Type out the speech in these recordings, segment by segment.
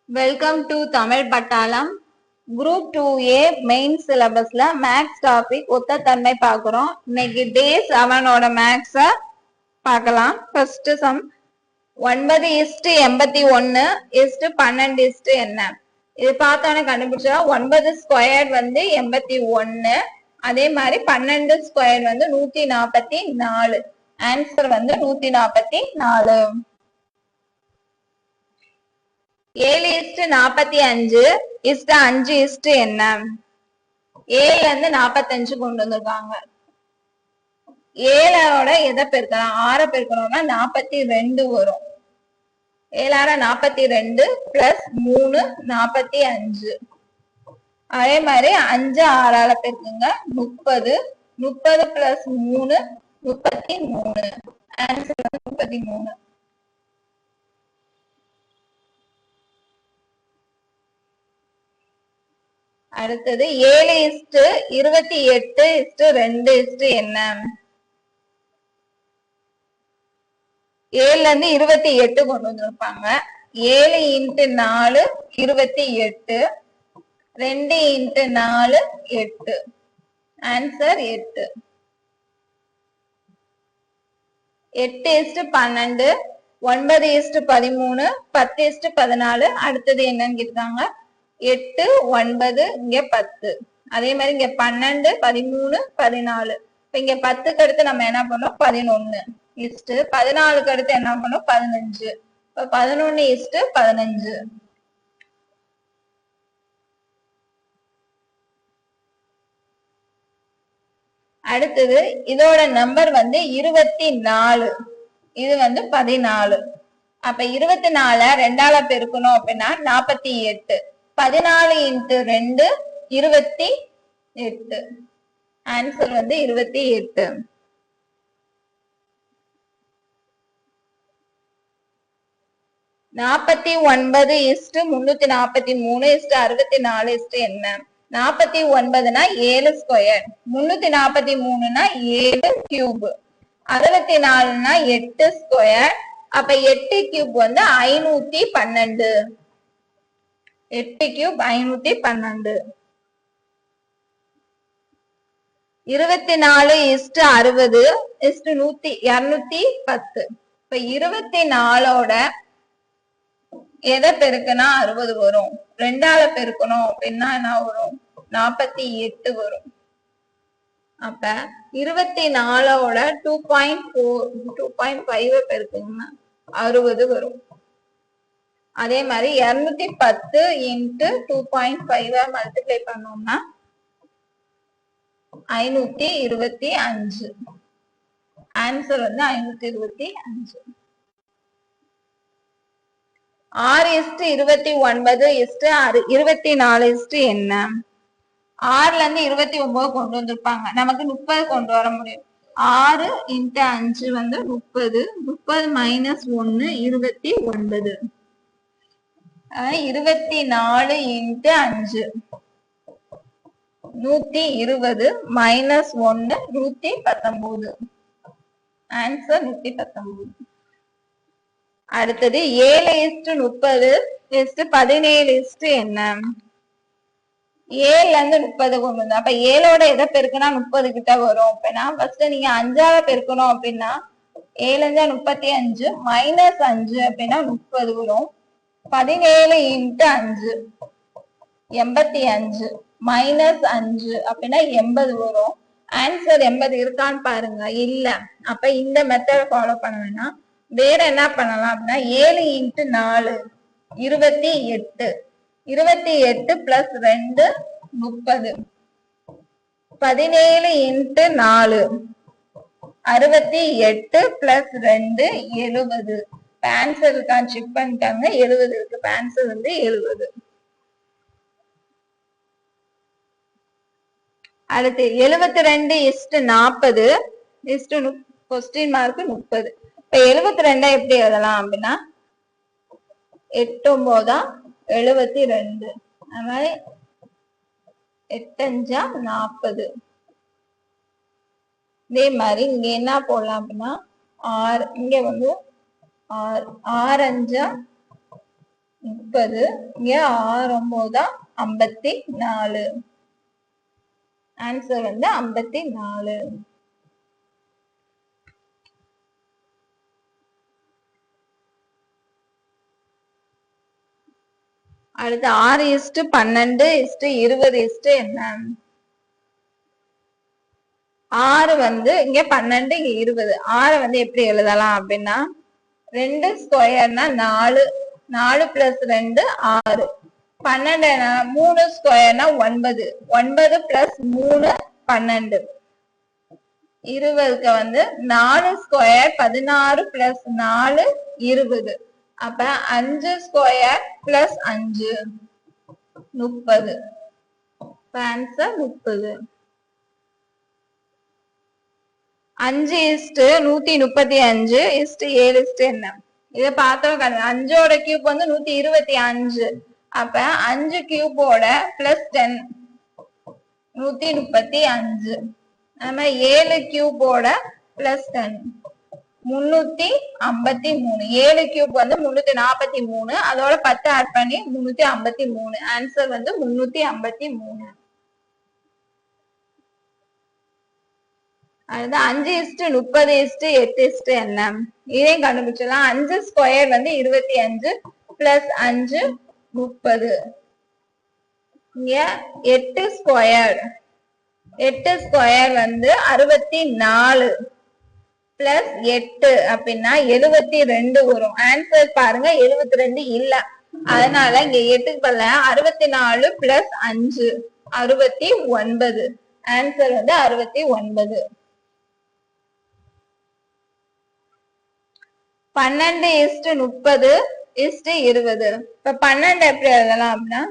Welcome to Tamil Pattalam. Group 2A main சிலபஸ்ல maths topic ஒத்த தன்மை பார்க்குறோம். இன்னைக்கு டே 7 மேக்ஸ பார்க்கலாம். ஃபர்ஸ்ட் சம் 9:81:12 என்ன? இது பார்த்தோன்னே கண்டுபிடிச்சா 9 ஸ்கொயர் வந்து 81, அதே மாதிரி 12 ஸ்கொயர் வந்து 144. ஆன்சர் வந்து 144. 7:45:5 என்ன? 7 வந்து 45 கொண்டு வந்திருக்காங்க. 7ஓட எதை பெருக்கலாம்? 6 பெருக்கணும்னா 42 வரும். 7 42 பிளஸ் 3 45. அதே மாதிரி 5 6ஆல பெருக்குங்க 30. 30 பிளஸ் 3 33. ஆன்சர் வந்து 33. அடுத்தது 7:28:2 என்ன? 7ல இருந்து 28 கொண்டு வந்திருப்பாங்க. 7 × 4 28, 2 × 4 8. ஆன்சர் 8. 8:12, 9:13, 10:14. அடுத்தது என்னன்னு கேட்டாங்க. 8 9 இங்க 10. அதே மாதிரி இங்க 12 13 14. இப்ப இங்க 10க்கு அடுத்து நம்ம என்ன பண்ணோம்? 11. 14க்கு அடுத்து என்ன பண்ணோம்? 15. இப்ப 11:15. அடுத்தது இதோட நம்பர் வந்து 24. இது வந்து 14. அப்ப 24 2ஆல பெருக்கணும் அப்படின்னா 48. 14 × 2 28. ஆன்சர் வந்து 28. நாற்பத்தி 9:343:64 என்ன? 49னா 7 ஸ்கொயர், 343னா 7 கியூப், 64னா 8 ஸ்கொயர். அப்ப 8 கியூப் வந்து 512. 8 கியூப் 512. 24:60:210. இப்ப 24ஓட எதை பெருக்குனா 60 வரும். 2ஆல பெருக்கணும் அப்படின்னா என்ன வரும்? 48 வரும். அப்ப 24ஓட 2.5 பெருக்குங்கன்னா 60 வரும். அதே மாதிரி 210 × 2.5 மல்டிப்ளை பண்ணோம்னா 525. ஆன்சர் வந்து 525. 6:29:24 என்ன? 6ல இருந்து 29 கொண்டு வந்திருப்பாங்க. நமக்கு 30 கொண்டு வர முடியும். 6 × 5 வந்து 30. 30 - 1 29. 24 × 5 120 - 1 119. ஆன்சர் 119. அடுத்தது 7:30:17 என்ன? 7ல இருந்து 30 கொண்டு வந்தோம். அப்ப 7ஓட எதை பெருக்குனா 30 கிட்ட வரும் அப்படின்னா ஃபர்ஸ்ட் நீங்க 5ஆல பெருக்கணும் அப்படின்னா 7 × 35 -5 அப்படின்னா 30 வரும். 17 × 5 85 -5 அப்படின்னா 80 வரும். ஆன்சர் 80 இருக்கான்னு பாருங்க. இல்ல. அப்ப இந்த மெத்தட் ஃபாலோ பண்ண வேணாம். வேற என்ன பண்ணலாம் அப்படின்னா 7 × 4 28. 28 பிளஸ் 2 30. 17 × 4 68 பிளஸ் 2 70. ஆன்சர் இருக்கான்னு செக் பண்ணிட்டாங்க. 70 இருக்கு. ஆன்சர் வந்து 70. அடுத்து 72:40 கொஸ்டின் மார்க் 30. இப்ப 72 எப்படி எழுதலாம் அப்படின்னா 8 9 72. அது மாதிரி 8 5 40. இதே மாதிரி இங்க என்ன போடலாம் அப்படின்னா 6, இங்க வந்து 6 6 5 30. இங்க 6 9 54. ஆன்சர் வந்து 54. அடுத்து 6:12:20 என்ன? 6 வந்து இங்க 12 இங்க 20. 6 வந்து எப்படி எழுதலாம் அப்படின்னா 2 ஸ்கொயர்னா 4. 4 + 2 6. 12 3 ஸ்கொயர்னா 9. 9 + 3 12. 20க்கு வந்து 4 ஸ்கொயர் 16 + 4 20. அப்ப 5 ஸ்கொயர் + 5 30. ஆன்சர் 30. 5:135:7 என்ன? இத பார்த்தோம். 5ஓட கியூப் வந்து 125. அப்ப 5 கியூபோட +10 135. நம்ம 7 கியூபோட +10 353. 7 கியூப் வந்து 343. அதோட 10 ஆட் பண்ணி 353. ஆன்சர் வந்து 353. அடுத்து 5:30:8 என்ன? இதையும் கண்டுபிடிச்சலாம். 5 ஸ்கொயர் வந்து 25 + 5 30. இங்க 8 ஸ்கொயர். 8 ஸ்கொயர் வந்து 64 + 8 அப்படின்னா 72 வரும். ஆன்சர் பாருங்க 72 இல்ல. அதனால இங்க 8க்கு பதிலா 64 + 5 69. ஆன்சர் வந்து 69. 12:30:20. இப்ப 12 எப்படி எழுதலாம் அப்படின்னா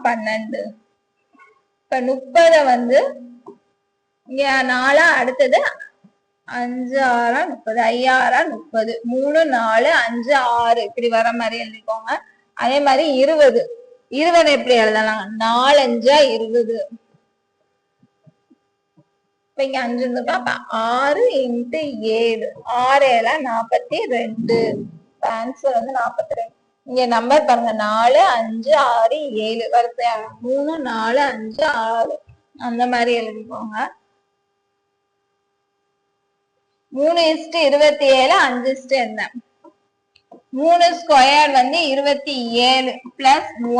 12. இப்ப 30 வந்து இங்க 4 அடுத்தது 5 6 30. 5 6 30. 3 4 5 6 இப்படி வர மாதிரி எழுதிக்கோங்க. அதே மாதிரி 20. 20 எப்படி எழுதலாம்? 4 5 20. இப்ப இங்க 5 இருக்கா. அப்ப 6 × 7. 6 7 42. ஆன்சர் வந்து 42. இங்க நம்பர் பாருங்க 4 5 6 7 வரிசையா 3 4 5 6 அந்த மாதிரி எழுதிக்கோங்க. 3:27 5 என்ன? 3 ஸ்கொயர் வந்து 27 +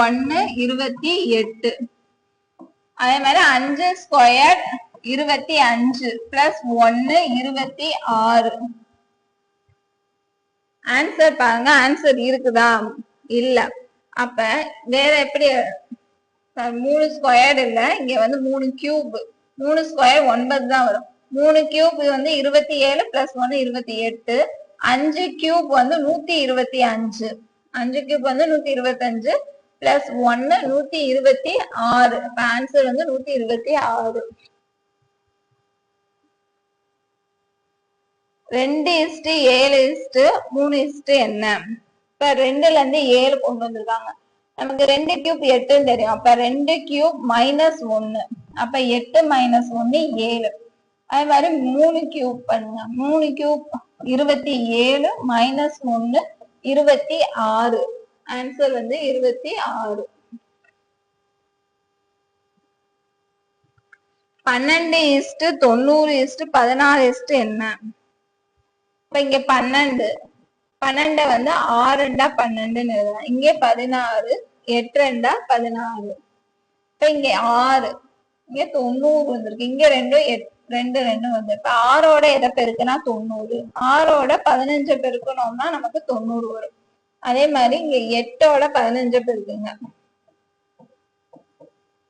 1 28. அதே மாதிரி 5 ஸ்கொயர் 25 + 1 26. ஆன்சர் பாருங்க. ஆன்சர் இருக்குதா? இல்ல. அப்ப வேற எப்படி? 3 ஸ்கொயர் இல்ல. இங்க வந்து 3 கியூப். 3 ஸ்கொயர் 9 தான் வரும். 3 கியூப் வந்து 27 + 1 28. 5 கியூப் வந்து 125. 5 கியூப் வந்து 125 + 1 126. அப்ப ஆன்சர் வந்து 126. 2:7:3 என்ன? இப்ப 2ல இருந்து 7 கொண்டு வந்திருக்காங்க. நமக்கு 2 கியூப் 8 தெரியும். அப்ப 2 கியூப் -1. அப்ப 8 - 1 7. அதே மாதிரி 3 கியூப் பண்ணுங்க. 3 கியூப் 27 -1 26. ஆன்சர் வந்து 26. 12:90:14 என்ன? இப்ப இங்க 12 வந்து 6 2 12 எழுதலாம். இங்க 16 8 2 16. இப்ப இங்க 6 இங்க 90 வந்திருக்கு. இங்க 2 2 வந்து இப்ப 6ஓட எதை பெருக்குனா 90. 6ஓட 15 பெருக்கணும்னா நமக்கு 90 வரும். அதே மாதிரி இங்க 8ஓட 15 பெருக்குங்க.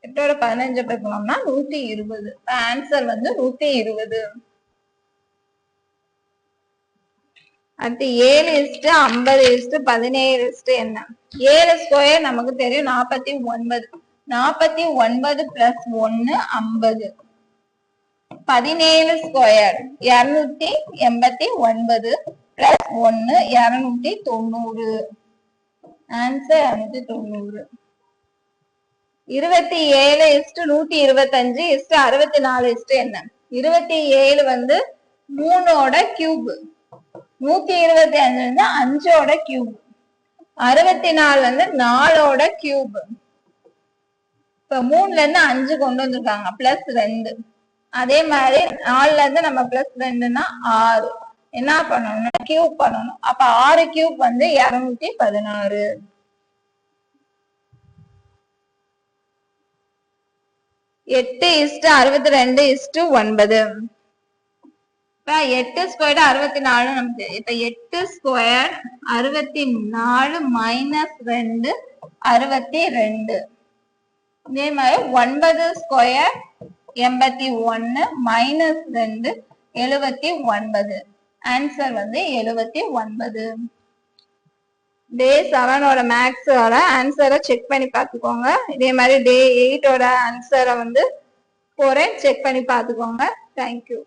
8ஓட 15 பெருக்கணும்னா 120. ஆன்சர் வந்து 120. அடுத்து 7:50:17 என்ன? 7 ஸ்கொயர் நமக்கு தெரியும் 49. 49 + 1 50. 17 ஸ்கொயர் 289 + 1 290. ஆன்சர் 290. 27:125:64 என்ன? 27 வந்து 3ஓட கியூப். 125 வந்து 5ஓட கியூப், 64 வந்து 4ஓட கியூப். இப்ப 3ல இருந்து 5 கொண்டு வந்திருக்காங்க +2. அதே மாதிரி 4ல இருந்து நம்ம +2ன்னா 6. என்ன பண்ணணும்னா கியூப் பண்ணணும். அப்ப 6 கியூப் வந்து 216. 8:62:9. இப்ப 8 ஸ்கொயர்டு 64 நமக்கு. இப்ப 8 ஸ்கொயர் 64 -2 62. இதே மாதிரி 9 ஸ்கொயர் 81 -2 79. ஆன்சர் வந்து 79. டே 7ஓட மேக்ஸோட ஆன்சரை செக் பண்ணி பார்த்துக்கோங்க. இதே மாதிரி டே 8ஓட ஆன்சரை வந்து போறேன், செக் பண்ணி பார்த்துக்கோங்க. தேங்க்யூ.